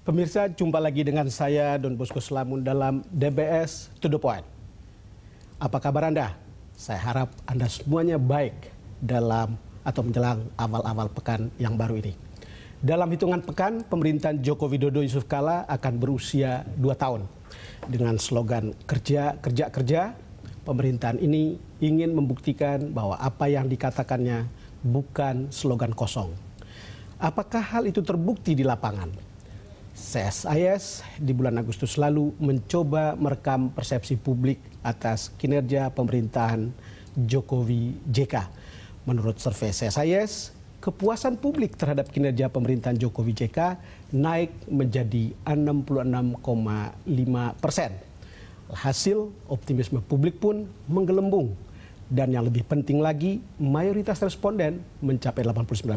Pemirsa, jumpa lagi dengan saya Don Bosco Slamun dalam DBS To The Point. Apa kabar Anda? Saya harap Anda semuanya baik dalam atau menjelang awal-awal pekan yang baru ini. Dalam hitungan pekan, pemerintahan Joko Widodo Yusuf Kala akan berusia 2 tahun. Dengan slogan kerja, kerja, kerja, pemerintahan ini ingin membuktikan bahwa apa yang dikatakannya bukan slogan kosong. Apakah hal itu terbukti di lapangan? CSIS di bulan Agustus lalu mencoba merekam persepsi publik atas kinerja pemerintahan Jokowi JK. Menurut survei CSIS, kepuasan publik terhadap kinerja pemerintahan Jokowi JK naik menjadi 66,5%. Hasil optimisme publik pun menggelembung. Dan yang lebih penting lagi, mayoritas responden mencapai 89%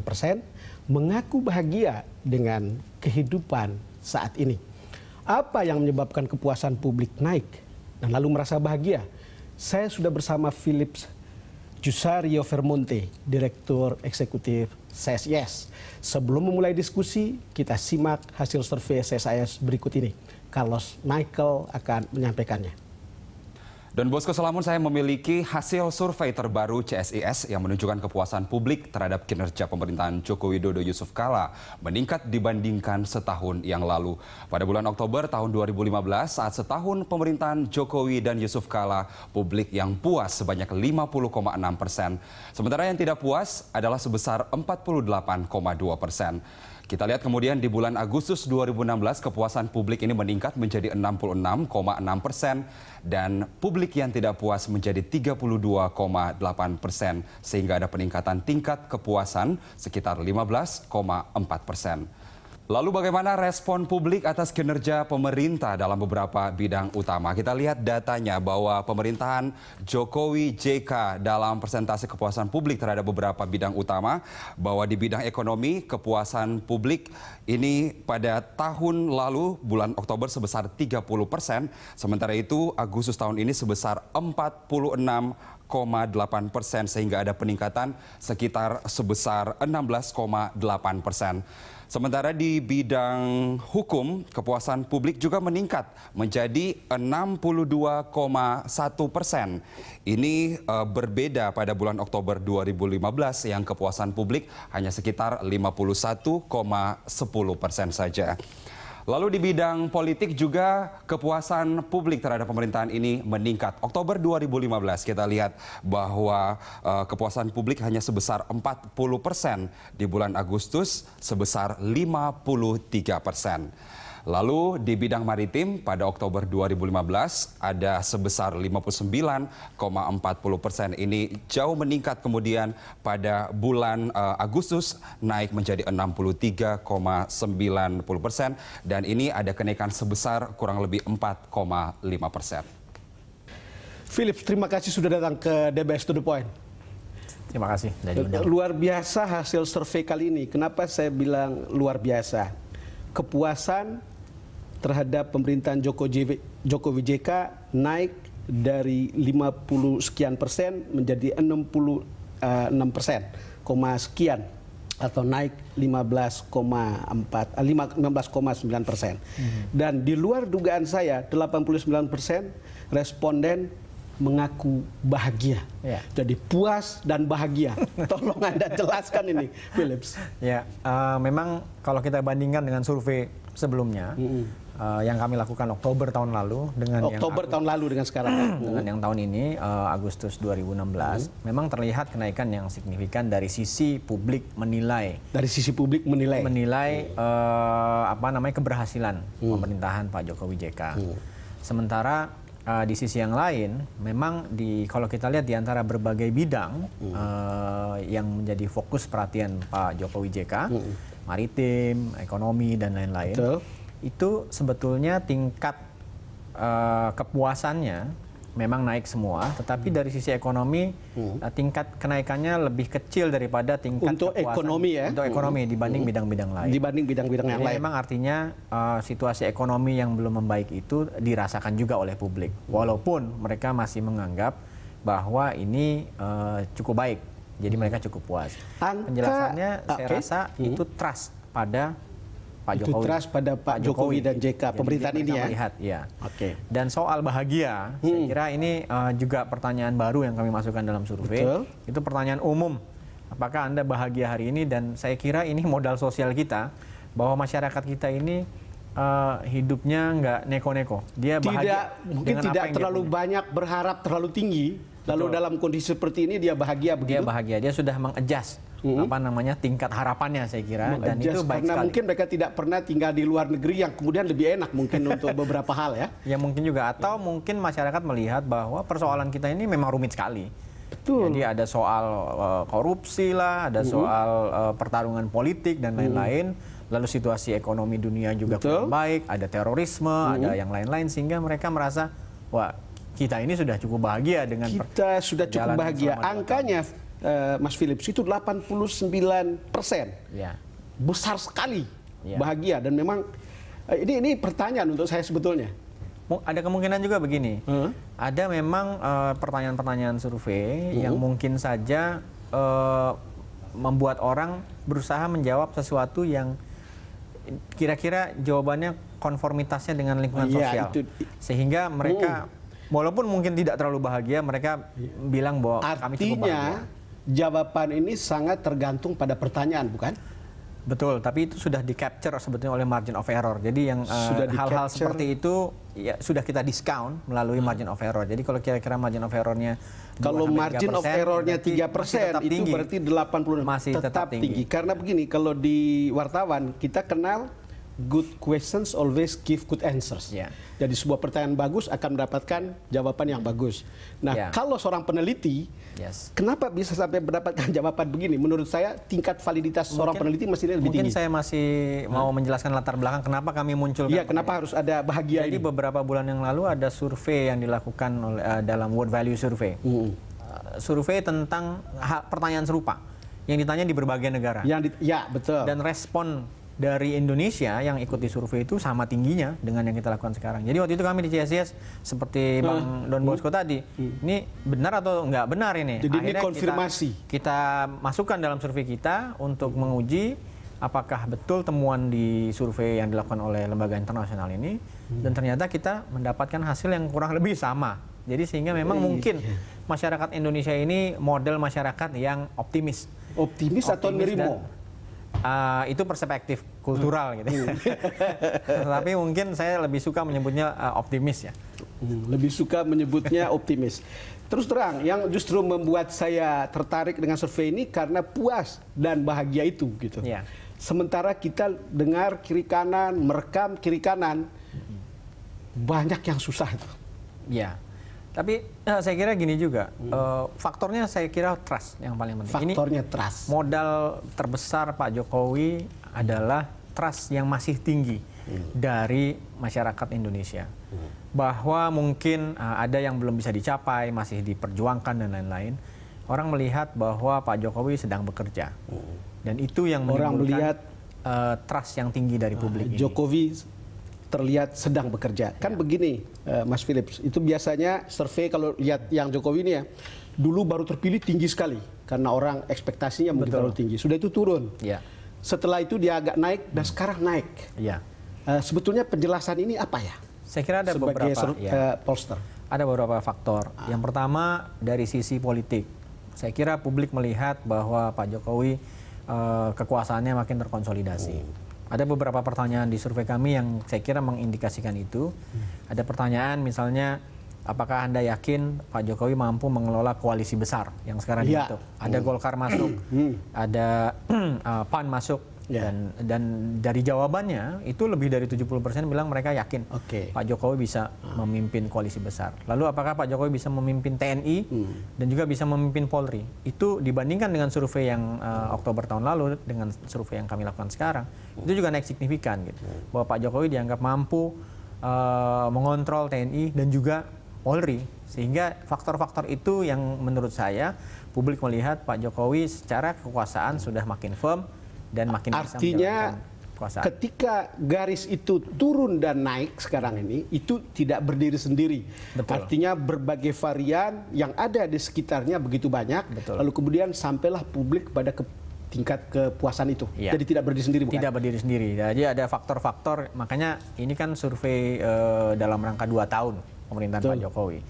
mengaku bahagia dengan kehidupan saat ini. Apa yang menyebabkan kepuasan publik naik dan lalu merasa bahagia? Saya sudah bersama Philips Jusario Vermonte, Direktur Eksekutif CSIS. Sebelum memulai diskusi, kita simak hasil survei CSIS berikut ini. Carlos Michael akan menyampaikannya. Don Bosco Slamun, saya memiliki hasil survei terbaru CSIS yang menunjukkan kepuasan publik terhadap kinerja pemerintahan Joko Widodo Yusuf Kala meningkat dibandingkan setahun yang lalu. Pada bulan Oktober tahun 2015, saat setahun pemerintahan Jokowi dan Yusuf Kala, publik yang puas sebanyak 50,6%. Sementara yang tidak puas adalah sebesar 48,2%. Kita lihat kemudian di bulan Agustus 2016 kepuasan publik ini meningkat menjadi 66,6% dan publik yang tidak puas menjadi 32,8% sehingga ada peningkatan tingkat kepuasan sekitar 15,4%. Lalu bagaimana respon publik atas kinerja pemerintah dalam beberapa bidang utama? Kita lihat datanya bahwa pemerintahan Jokowi JK dalam persentase kepuasan publik terhadap beberapa bidang utama, bahwa di bidang ekonomi kepuasan publik ini pada tahun lalu bulan Oktober sebesar 30%, sementara itu Agustus tahun ini sebesar 46,8% sehingga ada peningkatan sekitar sebesar 16,8%. Sementara di bidang hukum, kepuasan publik juga meningkat menjadi 62,1%. Ini berbeda pada bulan Oktober 2015 yang kepuasan publik hanya sekitar 51,10% saja. Lalu di bidang politik juga kepuasan publik terhadap pemerintahan ini meningkat. Oktober 2015 kita lihat bahwa kepuasan publik hanya sebesar 40%. Di bulan Agustus sebesar 53%. Lalu di bidang maritim pada Oktober 2015 ada sebesar 59,40%. Ini jauh meningkat kemudian pada bulan Agustus naik menjadi 63,90% dan ini ada kenaikan sebesar kurang lebih 4,5%. Philips, terima kasih sudah datang ke DBS To The Point. Terima kasih. Luar biasa hasil survei kali ini. Kenapa saya bilang luar biasa? Kepuasan terhadap pemerintahan Jokowi JK naik dari 50 sekian persen menjadi 66%, sekian atau naik 15,9%. Dan di luar dugaan saya 89% responden mengaku bahagia. Ya. Jadi puas dan bahagia. Tolong Anda jelaskan ini, Philips. Ya, memang kalau kita bandingkan dengan survei sebelumnya, yang kami lakukan Oktober tahun lalu dengan tahun lalu dengan sekarang dengan yang tahun ini Agustus 2016, memang terlihat kenaikan yang signifikan dari sisi publik menilai. Dari sisi publik menilai keberhasilan pemerintahan Pak Jokowi JK. Sementara di sisi yang lain, memang kalau kita lihat di antara berbagai bidang yang menjadi fokus perhatian Pak Jokowi JK, maritim, ekonomi dan lain-lain, itu sebetulnya tingkat kepuasannya memang naik semua, tetapi dari sisi ekonomi tingkat kenaikannya lebih kecil daripada tingkat untuk kepuasan ekonomi ya. Untuk ekonomi dibanding bidang-bidang lain. Dibanding bidang-bidang yang lain. Memang artinya situasi ekonomi yang belum membaik itu dirasakan juga oleh publik. Walaupun mereka masih menganggap bahwa ini cukup baik. Jadi mereka cukup puas. Penjelasannya saya rasa itu trust pada Pak itu Jokowi. trust pada Pak Jokowi dan JK Jadi pemerintahan ini ya. melihat, ya. Oke. Dan soal bahagia, saya kira ini juga pertanyaan baru yang kami masukkan dalam survei. Betul. Itu pertanyaan umum. Apakah Anda bahagia hari ini? Dan saya kira ini modal sosial kita, bahwa masyarakat kita ini hidupnya nggak neko-neko. Dia bahagia. Mungkin dengan tidak apa yang terlalu dia punya. banyak berharap terlalu tinggi. Lalu Betul. dalam kondisi seperti ini dia bahagia begitu. Dia bahagia. Dia sudah mengadjust apa namanya tingkat harapannya, saya kira. Dan itu baik karena sekali. mungkin mereka tidak pernah tinggal di luar negeri yang kemudian lebih enak mungkin untuk beberapa hal ya. Ya mungkin juga, atau mungkin masyarakat melihat bahwa persoalan kita ini memang rumit sekali. Betul. Jadi ada soal korupsi lah, ada soal pertarungan politik dan lain-lain. Lalu situasi ekonomi dunia juga kurang baik, ada terorisme, ada yang lain-lain, sehingga mereka merasa, wah, kita ini sudah cukup bahagia dengan Kita sudah cukup perjalanan bahagia. selama 2 Angkanya Mas Philips itu 89%. Ya. Besar sekali Ya. bahagia, dan memang ini pertanyaan untuk saya sebetulnya. Ada kemungkinan juga begini, ada memang pertanyaan-pertanyaan survei yang mungkin saja membuat orang berusaha menjawab sesuatu yang kira-kira jawabannya konformitasnya dengan lingkungan sosial, sehingga mereka walaupun mungkin tidak terlalu bahagia, mereka bilang bahwa kami cukup bahagia. Artinya jawaban ini sangat tergantung pada pertanyaan, bukan? Betul, tapi itu sudah di-capture sebetulnya oleh margin of error. Jadi yang hal-hal seperti itu ya sudah kita discount melalui margin of error. Jadi kalau kira-kira margin of error-nya kalau margin of error-nya 3%, itu tinggi. berarti 80 Masih tetap tinggi. Karena begini, kalau di wartawan kita kenal good questions always give good answers. Ya. Jadi sebuah pertanyaan bagus akan mendapatkan jawaban yang bagus. Nah, kalau seorang peneliti, kenapa bisa sampai mendapatkan jawaban begini? Menurut saya tingkat validitas seorang peneliti masih lebih tinggi. Mungkin saya masih mau menjelaskan latar belakang kenapa kami munculkan. Iya, kenapa harus ada bahagia Jadi ini? beberapa bulan yang lalu ada survei yang dilakukan oleh, dalam World Value Survey. Survei tentang pertanyaan serupa yang ditanya di berbagai negara. Ya, betul. Dan respon dari Indonesia yang ikuti survei itu sama tingginya dengan yang kita lakukan sekarang. Jadi waktu itu kami di CSIS seperti Bang Don Bosco tadi, ini benar atau nggak benar ini? Jadi akhirnya ini konfirmasi. Kita masukkan dalam survei kita untuk menguji apakah betul temuan di survei yang dilakukan oleh lembaga internasional ini, dan ternyata kita mendapatkan hasil yang kurang lebih sama. Jadi sehingga memang mungkin masyarakat Indonesia ini model masyarakat yang optimis. Optimis atau nerimo? Itu perspektif kultural gitu. Tapi mungkin saya lebih suka menyebutnya optimis ya. Lebih suka menyebutnya optimis. Terus terang, yang justru membuat saya tertarik dengan survei ini karena puas dan bahagia itu gitu. Ya. Sementara kita dengar kiri kanan, merekam kiri kanan, banyak yang susah itu. Ya. Tapi saya kira gini juga, faktornya saya kira trust yang paling penting. Faktornya ini trust. Modal terbesar Pak Jokowi adalah trust yang masih tinggi dari masyarakat Indonesia. Bahwa mungkin ada yang belum bisa dicapai, masih diperjuangkan dan lain-lain. Orang melihat bahwa Pak Jokowi sedang bekerja. Dan itu yang menimbulkan trust yang tinggi dari publik ini. Jokowi terlihat sedang bekerja. Kan begini, Mas Philips, itu biasanya survei kalau lihat yang Jokowi ini ya, dulu baru terpilih tinggi sekali karena orang ekspektasinya mungkin terlalu tinggi. Sudah itu turun. Ya. Setelah itu dia agak naik dan sekarang naik. Ya. Sebetulnya penjelasan ini apa ya? Saya kira ada sebagai beberapa pollster. Ada beberapa faktor. Yang pertama dari sisi politik. Saya kira publik melihat bahwa Pak Jokowi kekuasaannya makin terkonsolidasi. Ada beberapa pertanyaan di survei kami yang saya kira mengindikasikan itu. Ada pertanyaan misalnya, apakah Anda yakin Pak Jokowi mampu mengelola koalisi besar yang sekarang dibentuk? Ada Golkar masuk, ada PAN masuk, dan dari jawabannya itu lebih dari 70% bilang mereka yakin Pak Jokowi bisa memimpin koalisi besar. Lalu apakah Pak Jokowi bisa memimpin TNI dan juga bisa memimpin Polri? Itu dibandingkan dengan survei yang Oktober tahun lalu dengan survei yang kami lakukan sekarang, itu juga naik signifikan gitu. Bahwa Pak Jokowi dianggap mampu mengontrol TNI dan juga Polri. Sehingga faktor-faktor itu yang menurut saya publik melihat Pak Jokowi secara kekuasaan sudah makin firm dan makin bisa artinya kekuasaan. Ketika garis itu turun dan naik sekarang ini, itu tidak berdiri sendiri. Betul. Artinya berbagai varian yang ada di sekitarnya begitu banyak. Betul. Lalu kemudian sampailah publik pada tingkat kepuasan itu. Ya. Jadi tidak berdiri sendiri, bukan? Tidak berdiri sendiri. Jadi ada faktor-faktor, makanya ini kan survei dalam rangka 2 tahun pemerintahan Pak Jokowi.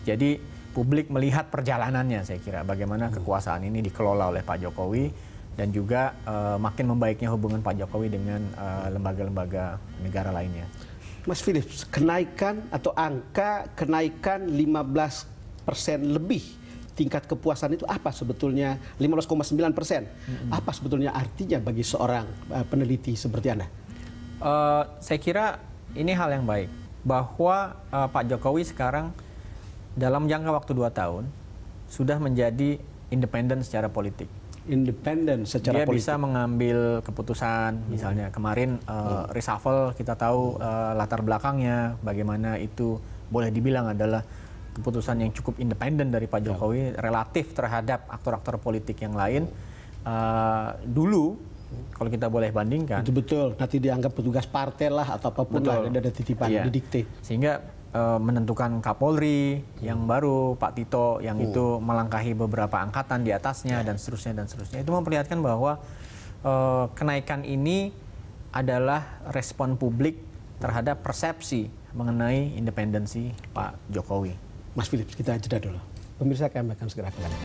Jadi publik melihat perjalanannya, saya kira, bagaimana kekuasaan ini dikelola oleh Pak Jokowi, dan juga makin membaiknya hubungan Pak Jokowi dengan lembaga-lembaga negara lainnya. Mas Philip, kenaikan atau angka kenaikan 15% lebih tingkat kepuasan itu apa sebetulnya? 15,9%. Apa sebetulnya artinya bagi seorang peneliti seperti Anda? Saya kira ini hal yang baik, bahwa Pak Jokowi sekarang dalam jangka waktu 2 tahun sudah menjadi independen secara politik. Independen secara Dia politik. bisa mengambil keputusan, misalnya kemarin reshuffle, kita tahu latar belakangnya, bagaimana itu boleh dibilang adalah keputusan yang cukup independen dari Pak Jokowi relatif terhadap aktor-aktor politik yang lain. Dulu, kalau kita boleh bandingkan, Itu betul, nanti dianggap petugas partai lah atau apapun lah, ada titipan, iya, didikte. sehingga menentukan Kapolri yang baru, Pak Tito yang itu melangkahi beberapa angkatan di atasnya, dan seterusnya dan seterusnya. Itu memperlihatkan bahwa kenaikan ini adalah respon publik terhadap persepsi mengenai independensi Pak Jokowi. Mas Philip, kita jeda dulu. Pemirsa, kami akan segera kembali.